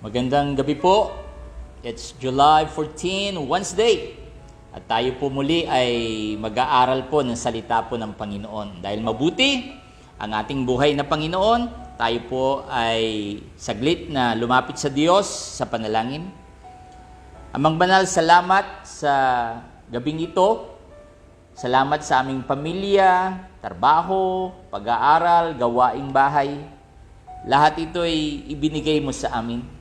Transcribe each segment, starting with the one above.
Magandang gabi po. It's July 14, Wednesday. At tayo po muli ay mag-aaral po ng salita po ng Panginoon. Dahil mabuti ang ating buhay na Panginoon, tayo po ay saglit na lumapit sa Diyos sa panalangin. Amang banal, salamat sa gabing ito. Salamat sa aming pamilya, trabaho, pag-aaral, gawaing bahay. Lahat ito ay ibinigay mo sa amin.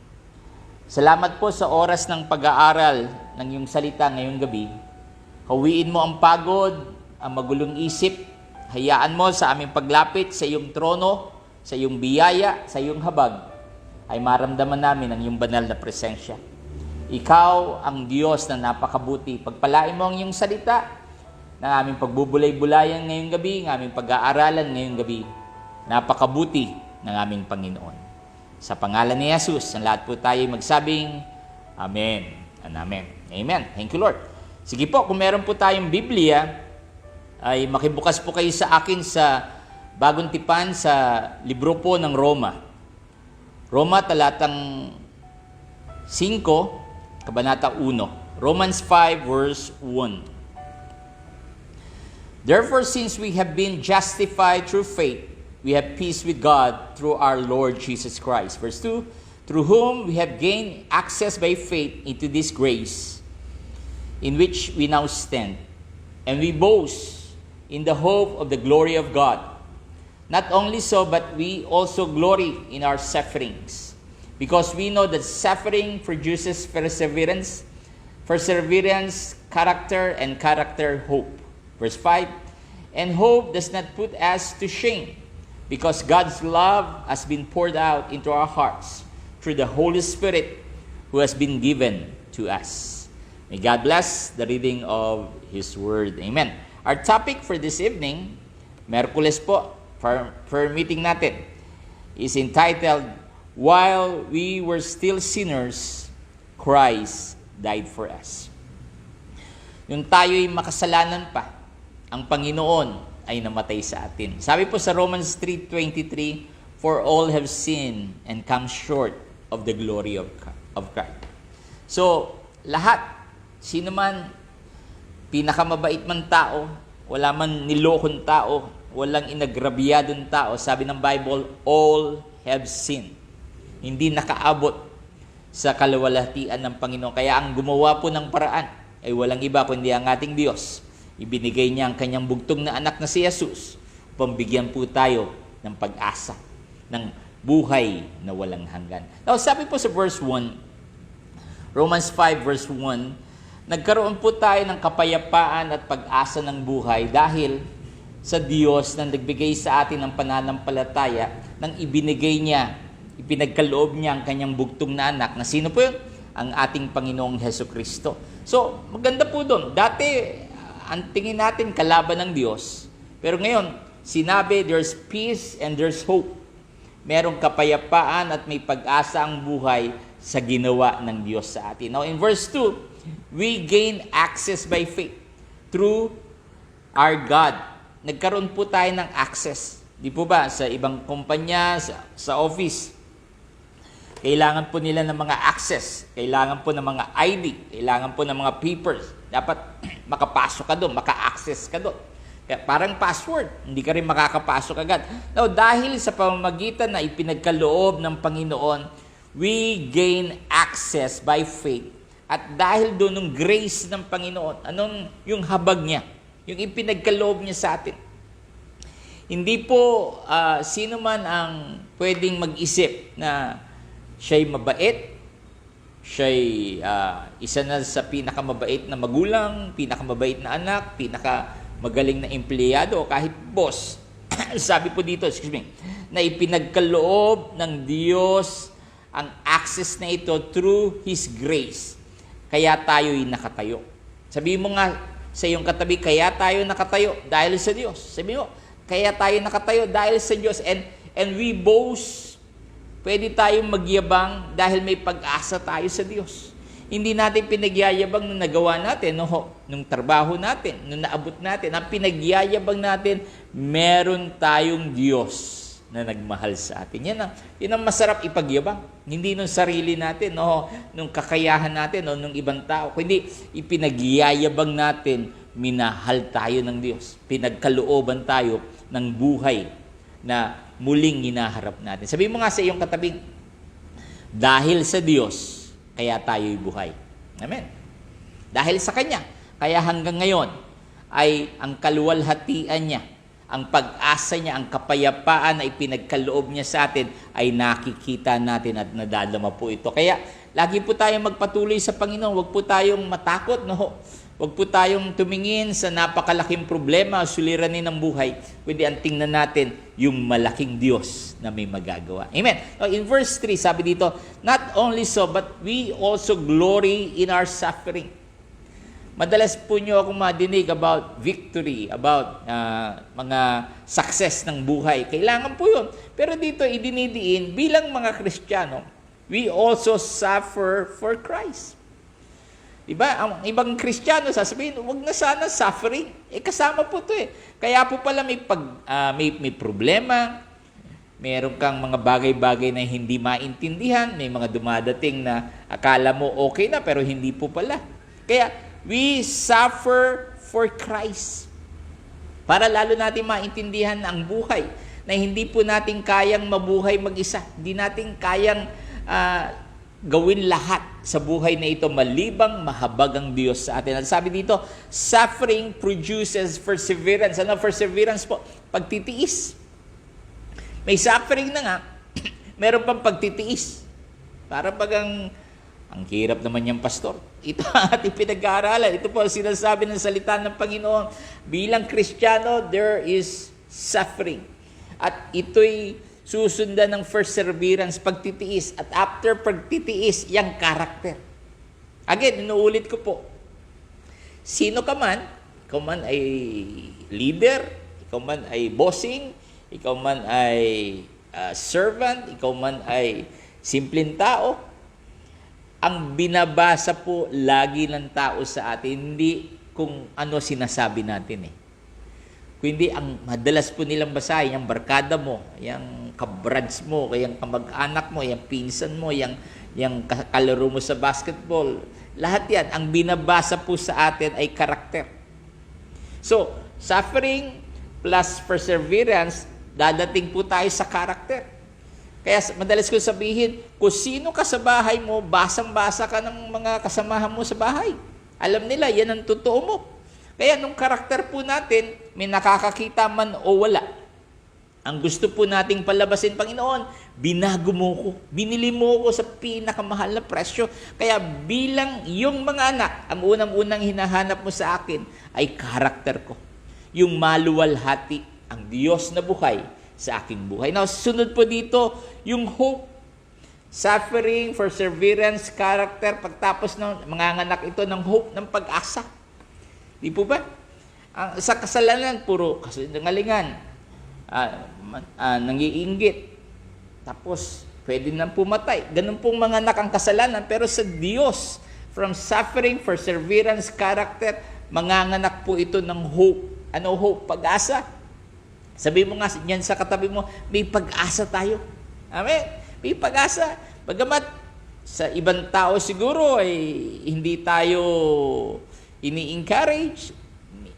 Salamat po sa oras ng pag-aaral ng iyong salita ngayong gabi. Hawiin mo ang pagod, ang magulong isip. Hayaan mo sa aming paglapit sa iyong trono, sa iyong biyaya, sa iyong habag, ay maramdaman namin ang iyong banal na presensya. Ikaw ang Diyos na napakabuti. Pagpalain mo ang iyong salita ng aming pagbubulay-bulayan ngayong gabi, ng aming pag-aaralan ngayong gabi. Napakabuti ng aming Panginoon. Sa pangalan ni Jesus, ang lahat po tayo magsabing, Amen and Amen. Amen. Thank you, Lord. Sige po, kung meron po tayong Biblia, ay makibukas po kayo sa akin sa bagong tipan sa libro po ng Roma. Roma, talatang 5, kabanata 1. Romans 5, verse 1. Therefore, since we have been justified through faith, we have peace with God through our Lord Jesus Christ. Verse 2, through whom we have gained access by faith into this grace in which we now stand. And we boast in the hope of the glory of God. Not only so, but we also glory in our sufferings, because we know that suffering produces perseverance, perseverance, character, and character, hope. Verse 5, and hope does not put us to shame, because God's love has been poured out into our hearts through the Holy Spirit who has been given to us. May God bless the reading of His Word. Amen. Our topic for this evening, Merkules po, for meeting natin, is entitled, While We Were Still Sinners, Christ Died for Us. Yung tayo'y makasalanan pa, ang Panginoon ay namatay sa atin. Sabi po sa Romans 3:23, for all have sinned and come short of the glory of God. So, lahat, sino man, pinakamabait man tao, wala man nilokong tao, walang inagrabiyadong tao, sabi ng Bible, all have sinned. Hindi nakaabot sa kaluwalhatian ng Panginoon. Kaya ang gumawa po ng paraan ay walang iba kundi ang ating Diyos. Ibinigay niya ang kanyang bugtong na anak na si Jesus upang bigyan po tayo ng pag-asa, ng buhay na walang hanggan. Now, sabi po sa verse 1, Romans 5 verse 1, nagkaroon po tayo ng kapayapaan at pag-asa ng buhay dahil sa Diyos na nagbigay sa atin ng pananampalataya nang ibinigay niya, ipinagkaloob niya ang kanyang bugtong na anak na sino po yun? Ang ating Panginoong Hesukristo. So, maganda po doon. Dati, ang tingin natin kalaban ng Diyos. Pero ngayon, sinabi there's peace and there's hope. Merong kapayapaan at may pag-asa ang buhay sa ginawa ng Diyos sa atin. Now in verse 2, we gain access by faith through our God. Nagkaroon po tayo ng access. Di po ba? Sa ibang kumpanya, sa office, kailangan po nila ng mga access. Kailangan po ng mga ID. Kailangan po ng mga papers. Dapat makapasok ka doon, maka-access ka doon. Kaya parang password, hindi ka rin makakapasok agad. Now, dahil sa pamamagitan na ipinagkaloob ng Panginoon, we gain access by faith. At dahil doon ng grace ng Panginoon, anong yung habag niya? Yung ipinagkaloob niya sa atin. Hindi po sino man ang pwedeng mag-isip na siya'y mabait, siya'y isa na sa pinakamabait na magulang, pinakamabait na anak, pinakamagaling na empleyado, o kahit boss. Sabi po dito, na ipinagkaloob ng Diyos ang access na ito through His grace. Kaya tayo'y nakatayo. Sabi mo nga sa iyong katabi, kaya tayo nakatayo dahil sa Diyos. Sabi mo, kaya tayo nakatayo dahil sa Diyos. And we boast. Pwede tayong magyabang dahil may pag-asa tayo sa Diyos. Hindi natin pinagyayabang nung nagawa natin, nung trabaho natin, nung naabot natin. Ang pinagyayabang natin, meron tayong Diyos na nagmahal sa atin. Yun ang masarap ipagyabang. Hindi nung sarili natin, no, nung kakayahan natin, no, nung ibang tao. Kundi ipinagyayabang natin, minahal tayo ng Diyos. Pinagkalooban tayo ng buhay na muling hinaharap natin. Sabihin mo nga sa iyong katabing, dahil sa Diyos, kaya tayo'y buhay. Amen. Dahil sa Kanya, kaya hanggang ngayon ay ang kaluwalhatian niya, ang pag-asa niya, ang kapayapaan na ipinagkaloob niya sa atin ay nakikita natin at nadadama po ito. Kaya lagi po tayong magpatuloy sa Panginoon. Huwag po tayong matakot. No? Huwag po tayong tumingin sa napakalaking problema o suliranin ng buhay. Kundi ang tingnan natin yung malaking Diyos na may magagawa. Amen. Now, in verse 3, sabi dito, not only so, but we also glory in our suffering. Madalas po nyo akong madinig about victory, about mga success ng buhay. Kailangan po yun. Pero dito, idinidiin, bilang mga Kristiyano, we also suffer for Christ. Diba? Ang ibang Kristiyano, sasabihin, huwag na sana suffering. Kasama po ito eh. Kaya po pala may problema, meron kang mga bagay-bagay na hindi maintindihan, may mga dumadating na akala mo okay na, pero hindi po pala. Kaya, we suffer for Christ. Para lalo natin maintindihan ang buhay na hindi po natin kayang mabuhay mag-isa. Hindi natin kayang gawin lahat sa buhay na ito malibang mahabag ang Diyos sa atin. At sabi dito, suffering produces perseverance. Ano perseverance po? Pagtitiis. May suffering na nga, meron pang pagtitiis. Para pag ang hirap naman yung pastor. Ito ang ating pinag-aaralan. Ito po ang sinasabi ng salita ng Panginoon. Bilang Kristiyano, there is suffering. At ito'y susundan ng perseverance, pagtitiis. At after pagtitiis, yung karakter. Again, inuulit ko po. Sino ka man, ikaw man ay leader, ikaw man ay bossing, ikaw man ay servant, ikaw man ay simpleng tao, ang binabasa po lagi ng tao sa atin, hindi kung ano sinasabi natin eh. Kundi ang madalas po nilang basahin, yung barkada mo, yung kabrads mo, yung kamag-anak mo, yung pinsan mo, yung kalaro mo sa basketball. Lahat yan, ang binabasa po sa atin ay karakter. So, suffering plus perseverance, dadating po tayo sa karakter. Kaya madalas ko sabihin, kung sino ka sa bahay mo, basang-basa ka ng mga kasamahan mo sa bahay. Alam nila, yan ang totoo mo. Kaya nung karakter po natin, may nakakakita man o wala. Ang gusto po nating palabasin, Panginoon, binago mo ko. Binili mo ko sa pinakamahal na presyo. Kaya bilang yung mga anak, ang unang-unang hinahanap mo sa akin ay karakter ko. Yung maluwalhati, ang Diyos na buhay sa aking buhay. Now, sunod po dito, yung hope, suffering, perseverance, character, pagtapos ng manganganak ito ng hope, ng pag-asa. Di po ba? Sa kasalanan, puro kasinungalingan, nangiinggit, tapos pwede nang pumatay. Ganun pong manganak ang kasalanan, pero sa Diyos, from suffering, perseverance, character, manganganak po ito ng hope. Ano hope? Pag-asa. Sabi mo nga yan sa katabi mo, may pag-asa tayo. Amen? May pag-asa. Bagamat sa ibang tao siguro ay hindi tayo ini-encourage.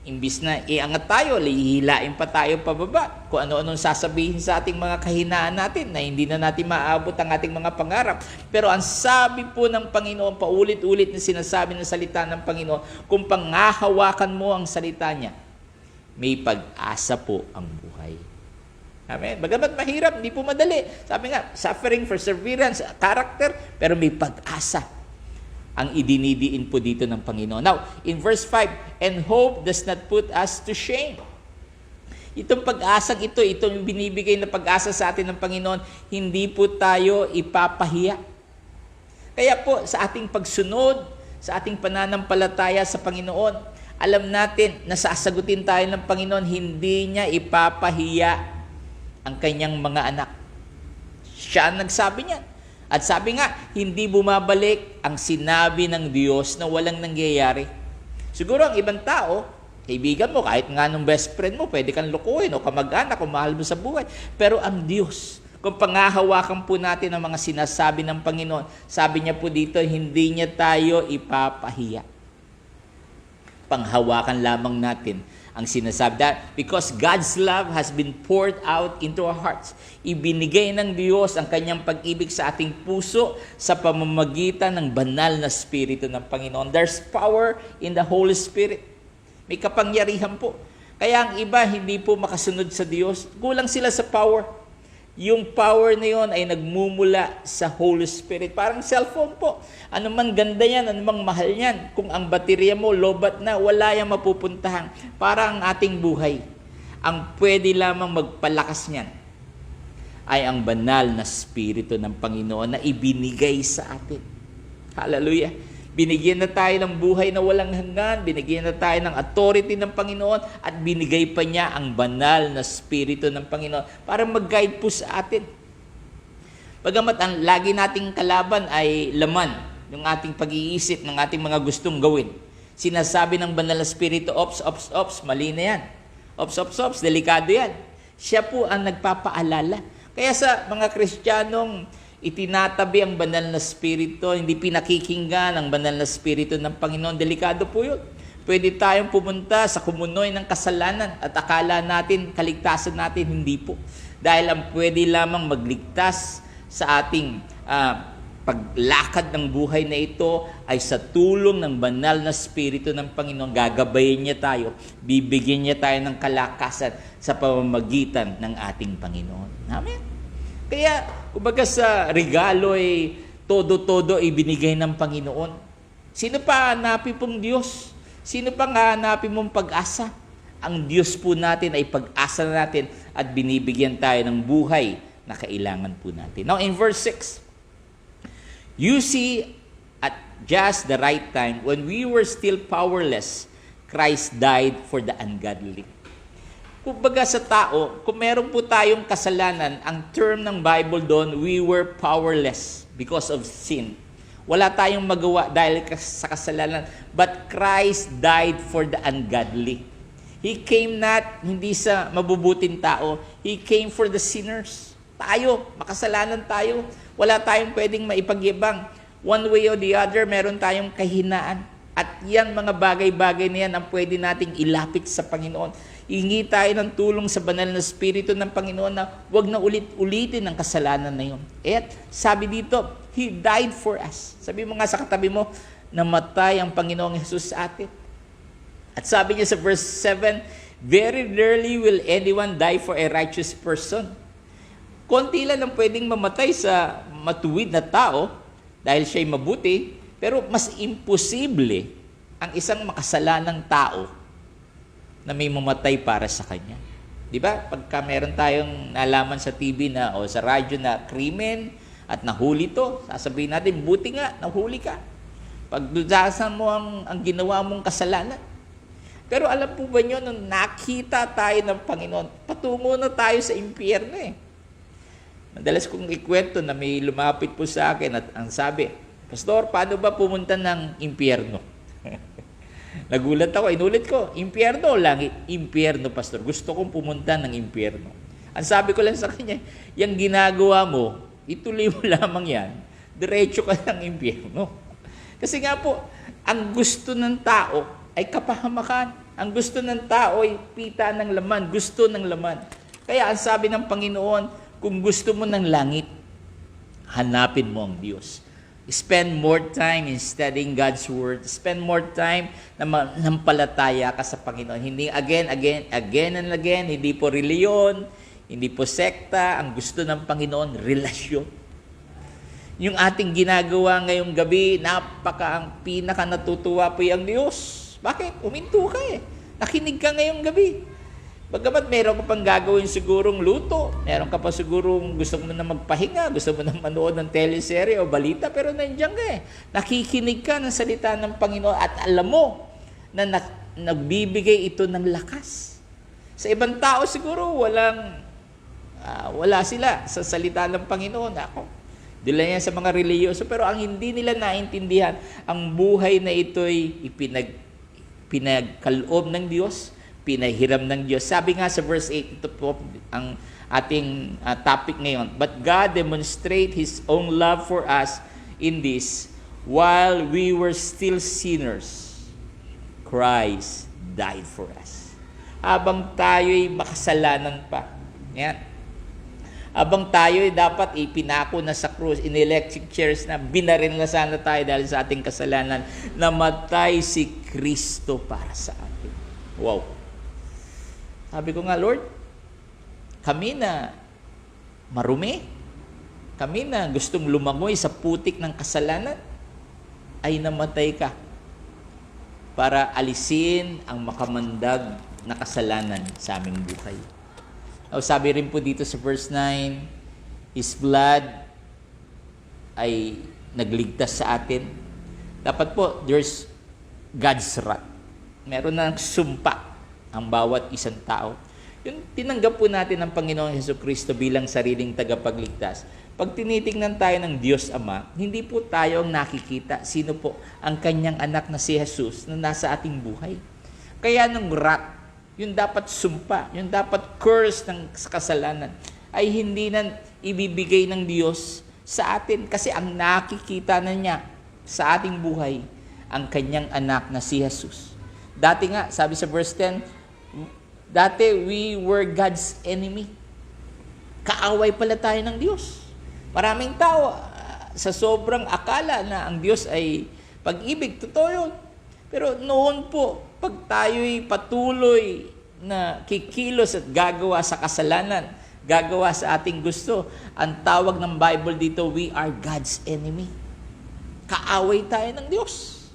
Imbis na iangat tayo, lihilain pa tayo pababa. Kung ano-anong sasabihin sa ating mga kahinaan natin na hindi na natin maabot ang ating mga pangarap. Pero ang sabi po ng Panginoon, paulit-ulit na sinasabi ng salita ng Panginoon, kung pangahawakan mo ang salita niya, may pag-asa po ang buhay. Amen? Bagamat mahirap, hindi po madali. Sabi nga, suffering, perseverance, character, pero may pag-asa ang idinidiin po dito ng Panginoon. Now, in verse 5, and hope does not put us to shame. Itong pag-asang ito, itong binibigay na pag-asa sa atin ng Panginoon, hindi po tayo ipapahiya. Kaya po, sa ating pagsunod, sa ating pananampalataya sa Panginoon, alam natin na sasagutin tayo ng Panginoon, hindi niya ipapahiya ang kanyang mga anak. Siya ang nagsabi niyan. At sabi nga, hindi bumabalik ang sinabi ng Diyos na walang nangyayari. Siguro ang ibang tao, Kaibigan mo, kahit nga nung best friend mo, pwede kang lukuhin o kamag-anak o mahal mo sa buhay. Pero ang Diyos, kung pangahawakan po natin ang mga sinasabi ng Panginoon, sabi niya po dito, hindi niya tayo ipapahiya. Panghawakan lamang natin ang sinasabi. That because God's love has been poured out into our hearts. Ibinigay ng Diyos ang kanyang pag-ibig sa ating puso sa pamamagitan ng banal na Espiritu ng Panginoon. There's power in the Holy Spirit. May kapangyarihan po. Kaya ang iba hindi po makasunod sa Diyos. Kulang sila sa power. Yung power na yon ay nagmumula sa Holy Spirit. Parang cellphone po. Ano man ganda yan, ano mang mahal yan. Kung ang baterya mo lobat na, wala yung mapupuntahan. Parang ating buhay. Ang pwede lamang magpalakas niyan ay ang banal na Espiritu ng Panginoon na ibinigay sa atin. Hallelujah. Binigyan na tayo ng buhay na walang hanggan, binigyan na tayo ng authority ng Panginoon, at binigay pa niya ang banal na Espiritu ng Panginoon para mag-guide po sa atin. Bagamat ang lagi nating kalaban ay laman ng ating pag-iisip, ng ating mga gustong gawin. Sinasabi ng banal na Espiritu, ops, mali na yan. Ops, delikado yan. Siya po ang nagpapaalala. Kaya sa mga Kristiyanong itinatabi ang banal na Espiritu, hindi pinakikinggan ang banal na Espiritu ng Panginoon, delikado po yun. Pwede tayong pumunta sa kumunoy ng kasalanan at akala natin, kaligtasan natin, hindi po. Dahil ang pwede lamang magligtas sa ating paglakad ng buhay na ito ay sa tulong ng banal na Espiritu ng Panginoon. Gagabayin niya tayo, bibigyan niya tayo ng kalakasan sa pamamagitan ng ating Panginoon. Amen. Kaya, kumbaga sa regalo ay todo-todo ibinigay ng Panginoon. Sino pa hanapin pong Diyos? Sino pa hanapin mong pag-asa? Ang Diyos po natin ay pag-asa natin at binibigyan tayo ng buhay na kailangan po natin. Now in verse 6, you see at just the right time, when we were still powerless, Christ died for the ungodly. Kumbaga sa tao, kung meron po tayong kasalanan, ang term ng Bible doon, we were powerless because of sin. Wala tayong magawa dahil sa kasalanan. But Christ died for the ungodly. He came not, hindi sa mabubuting tao, He came for the sinners. Tayo, makasalanan tayo. Wala tayong pwedeng maipagyabang. One way or the other, meron tayong kahinaan. At yan, mga bagay-bagay na yan, ang pwede nating ilapit sa Panginoon. Hingi tayo ng tulong sa banal na Espiritu ng Panginoon na huwag na ulit-ulitin ang kasalanan na yun. At sabi dito, He died for us. Sabi mo nga sa katabi mo, namatay ang Panginoong Jesus sa atin. At sabi niya sa verse 7, very rarely will anyone die for a righteous person. Konti lang ang pwedeng mamatay sa matuwid na tao dahil siya'y mabuti, pero mas imposible ang isang makasalanang tao na may mamatay para sa kanya. Di ba? Pagka meron tayong nalaman sa TV na o sa radyo na krimen at nahuli to, sasabihin natin, buti nga, nahuli ka. Pagdudasan mo ang ginawa mong kasalanan. Pero alam po ba nyo, nung nakita tayo ng Panginoon, patungo na tayo sa impyerno eh. Madalas kong ikwento na may lumapit po sa akin at ang sabi, Pastor, paano ba pumunta ng impyerno? Nagulat ako, inulit ko, impyerno o langit? Impyerno, Pastor. Gusto kong pumunta ng impyerno. Ang sabi ko lang sa kanya, yung ginagawa mo, ituloy mo lamang yan, diretso ka ng impyerno. Kasi nga po, ang gusto ng tao ay kapahamakan. Ang gusto ng tao ay pita ng laman, gusto ng laman. Kaya ang sabi ng Panginoon, kung gusto mo ng langit, hanapin mo ang Diyos. Spend more time in studying God's Word. Spend more time na manampalataya ka sa Panginoon. Hindi again and again. Hindi po reliyon, hindi po sekta. Ang gusto ng Panginoon, relasyon. Yung ating ginagawa ngayong gabi, ang pinaka natutuwa po yung Diyos. Bakit? Uminto ka eh. Nakinig ka ngayong gabi. Bagamat meron ka pang gagawin sigurong luto, meron ka pa sigurong gusto mo na magpahinga, gusto mo na manood ng teleserye o balita, pero nandiyan ka eh. Nakikinig ka ng salita ng Panginoon at alam mo na nagbibigay ito ng lakas. Sa ibang tao siguro wala sila sa salita ng Panginoon. Ako, dila yan sa mga reliyoso, pero ang hindi nila naintindihan, ang buhay na ito'y pinagkaloob ng Diyos, pinahiram ng Diyos. Sabi nga sa verse 8, ito po ang ating topic ngayon. But God demonstrate His own love for us in this, while we were still sinners, Christ died for us. Habang tayo'y makasalanan pa. Yan. Habang tayo'y dapat ipinako na sa krus, in electric chairs na, binaril na sana tayo dahil sa ating kasalanan, namatay si Kristo para sa atin. Wow. Sabi ko nga, Lord, kami na marumi, kami na gustong lumangoy sa putik ng kasalanan, ay namatay ka para alisin ang makamandag na kasalanan sa aming buhay. Sabi rin po dito sa verse 9, His blood ay nagligtas sa atin. Dapat po, there's God's wrath. Meron ng sumpa ang bawat isang tao. Yung tinanggap po natin ng Panginoong Jesucristo bilang sariling tagapagligtas. Pag tinitingnan tayo ng Diyos Ama, hindi po tayo ang nakikita sino po ang kanyang anak na si Jesus na nasa ating buhay. Kaya nung wrath, yung dapat sumpa, yung dapat curse ng kasalanan, ay hindi na ibibigay ng Diyos sa atin kasi ang nakikita na niya sa ating buhay, ang kanyang anak na si Jesus. Dati nga, sabi sa verse 10, dati we were God's enemy. Kaaway pala tayo ng Diyos. Maraming tao, sa sobrang akala na ang Diyos ay pag-ibig, totoo yun. Pero noon po, pag tayo'y patuloy na kikilos at gagawa sa kasalanan, gagawa sa ating gusto, ang tawag ng Bible dito, we are God's enemy. Kaaway tayo ng Diyos.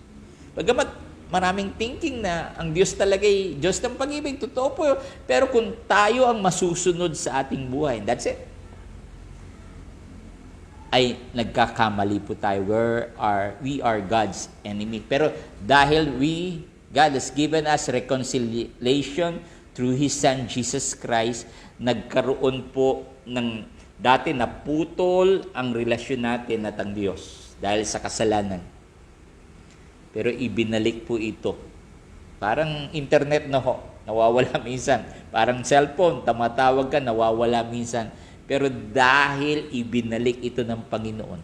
Bagamat maraming thinking na ang Diyos talaga ay Diyos ng pag-ibig, totoo po yun. Pero kung tayo ang masusunod sa ating buhay, that's it. Ay nagkakamali po tayo. We are God's enemy. Pero dahil God has given us reconciliation through His Son Jesus Christ, nagkaroon po ng dati naputol ang relasyon natin at ang Diyos dahil sa kasalanan. Pero ibinalik po ito. Parang internet na nawawala minsan. Parang cellphone, tamatawag ka, nawawala minsan. Pero dahil ibinalik ito ng Panginoon,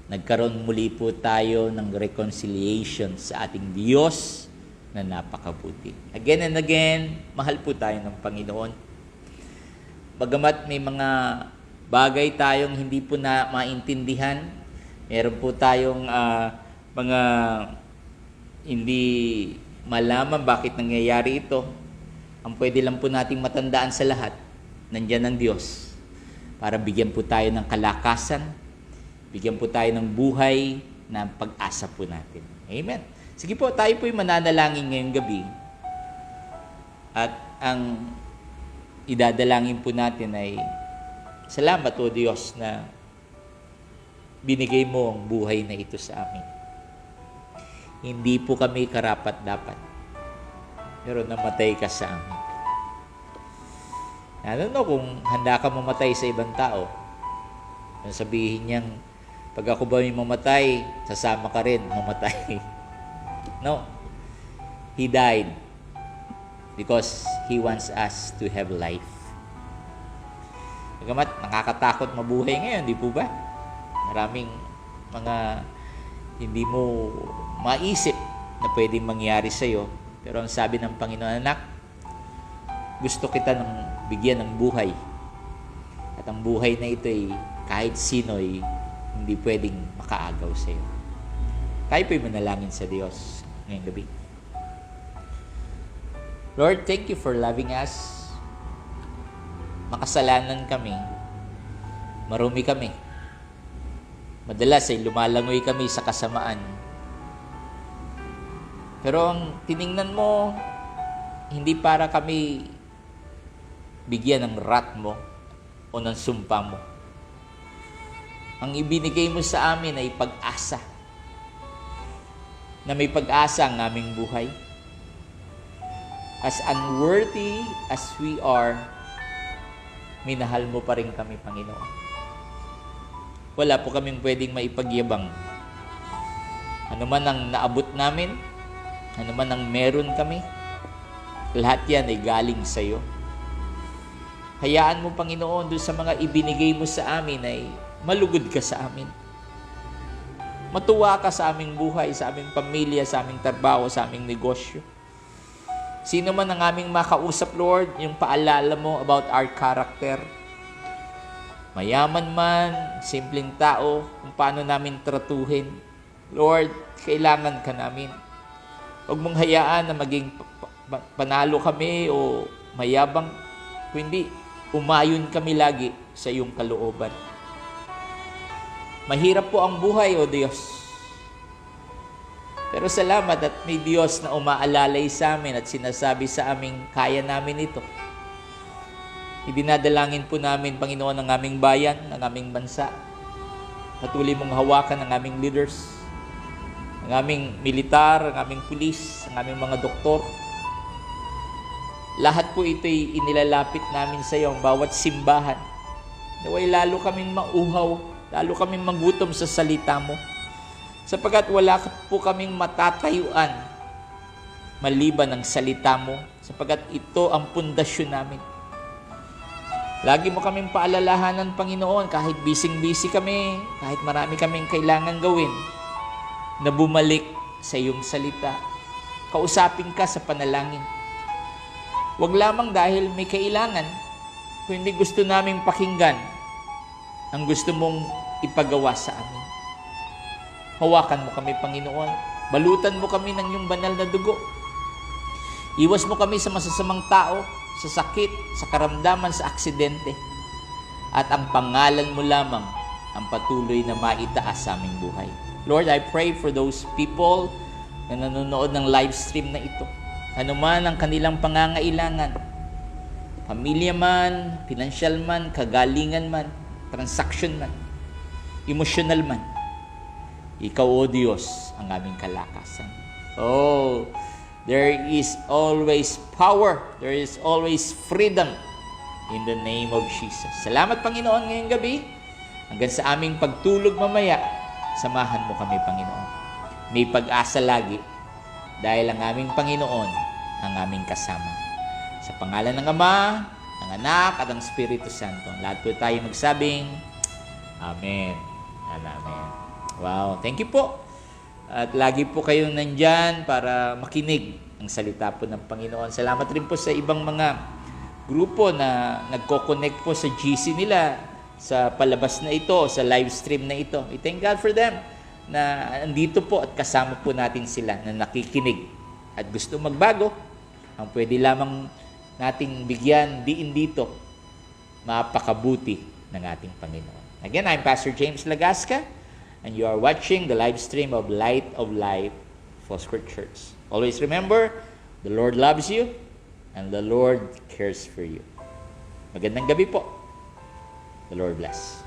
nagkaroon muli po tayo ng reconciliation sa ating Diyos na napakabuti. Again and again, mahal po tayo ng Panginoon. Bagamat may mga bagay tayong hindi po na maintindihan, meron po tayong mga hindi malaman bakit nangyayari ito, ang pwede lang po nating matandaan sa lahat, nandiyan ang Diyos para bigyan po tayo ng kalakasan, bigyan po tayo ng buhay na pag-asa po natin. Amen. Sige po, tayo po'y mananalangin ngayong gabi. At ang idadalangin po natin ay, salamat o Diyos na binigay mo ang buhay na ito sa amin. Hindi po kami karapat-dapat, pero namatay ka sa amin. I don't know kung handa ka mamatay sa ibang tao. Kung sabihin niyang, pag ako ba may mamatay, sasama ka rin mamatay. No. He died because He wants us to have life. Bagamat nakakatakot mabuhay ngayon, di po ba? Maraming mga hindi mo maisip na pwedeng mangyari sa iyo. Pero ang sabi ng Panginoon, anak, gusto kita ng bigyan ng buhay. At ang buhay na ito ay kahit sino ay hindi pwedeng makaagaw sa iyo. Tayo po'y manalangin sa Diyos ngayong gabi. Lord, thank you for loving us. Makasalanan kami. Marumi kami. Madalas ay lumalangoy kami sa kasamaan. Pero ang tiningnan mo, hindi para kami bigyan ng wrath mo o ng sumpa mo. Ang ibinigay mo sa amin ay pag-asa. Na may pag-asa ang aming buhay. As unworthy as we are, minahal mo pa rin kami, Panginoon. Wala po kaming pwedeng maipagyabang. Ano man ang naabot namin, Ano man ang meron kami, lahat yan ay galing sa iyo. Hayaan mo, Panginoon, doon sa mga ibinigay mo sa amin ay malugod ka sa amin. Matuwa ka sa aming buhay, sa aming pamilya, sa aming trabaho, sa aming negosyo. Sino man ang aming makausap, Lord, yung paalala mo about our character. Mayaman man, simpleng tao, kung paano namin tratuhin. Lord, kailangan ka namin. Huwag mong hayaan na maging panalo kami o mayabang, kundi umayon kami lagi sa iyong kalooban. Mahirap po ang buhay, O Diyos. Pero salamat at may Diyos na umaalalay sa amin at sinasabi sa aming kaya namin ito. Idinadalangin po namin, Panginoon, ang aming bayan, ang aming bansa. Patuloy mong hawakan ang aming leaders, ang aming militar, ang aming pulis, ang aming mga doktor. Lahat po ito'y inilalapit namin sa iyo, ang bawat simbahan. Naway lalo kaming mauhaw, lalo kaming magutom sa salita mo. Sapagkat wala po kaming matatayuan maliban ng salita mo. Sapagkat ito ang pundasyon namin. Lagi mo kaming paalalahanan, Panginoon, kahit busy-busy kami, kahit marami kaming kailangan gawin, na bumalik sa iyong salita. Kausapin ka sa panalangin. Huwag lamang dahil may kailangan, kundi gusto naming pakinggan ang gusto mong ipagawa sa amin. Hawakan mo kami, Panginoon. Balutan mo kami ng iyong banal na dugo. Iwas mo kami sa masasamang tao, sa sakit, sa karamdaman, sa aksidente. At ang pangalan mo lamang ang patuloy na maitaas sa aming buhay. Lord, I pray for those people na nanonood ng live stream na ito. Ano man ang kanilang pangangailangan, pamilya man, financial man, kagalingan man, transaction man, emotional man, ikaw, O Diyos, ang aming kalakasan. Oh, there is always power, there is always freedom in the name of Jesus. Salamat, Panginoon, ngayong gabi. Hanggang sa aming pagtulog mamaya, samahan mo kami, Panginoon. May pag-asa lagi dahil ang aming Panginoon ang aming kasama. Sa pangalan ng Ama, ng Anak, at ng Espiritu Santo. Lahat po tayo magsabing, Amen. Amen. Wow, thank you po. At lagi po kayong nandyan para makinig ang salita po ng Panginoon. Salamat rin po sa ibang mga grupo na nagko-connect po sa GC nila sa palabas na ito, sa live stream na ito. We thank God for them na andito po at kasama po natin sila na nakikinig at gusto magbago. Ang pwede lamang nating bigyan diin dito, mapakabuti ng ating Panginoon. Again, I'm Pastor James Lagasca, and you are watching the live stream of Light of Life Foursquare Church. Always remember, the Lord loves you and the Lord cares for you. Magandang gabi po. The Lord bless.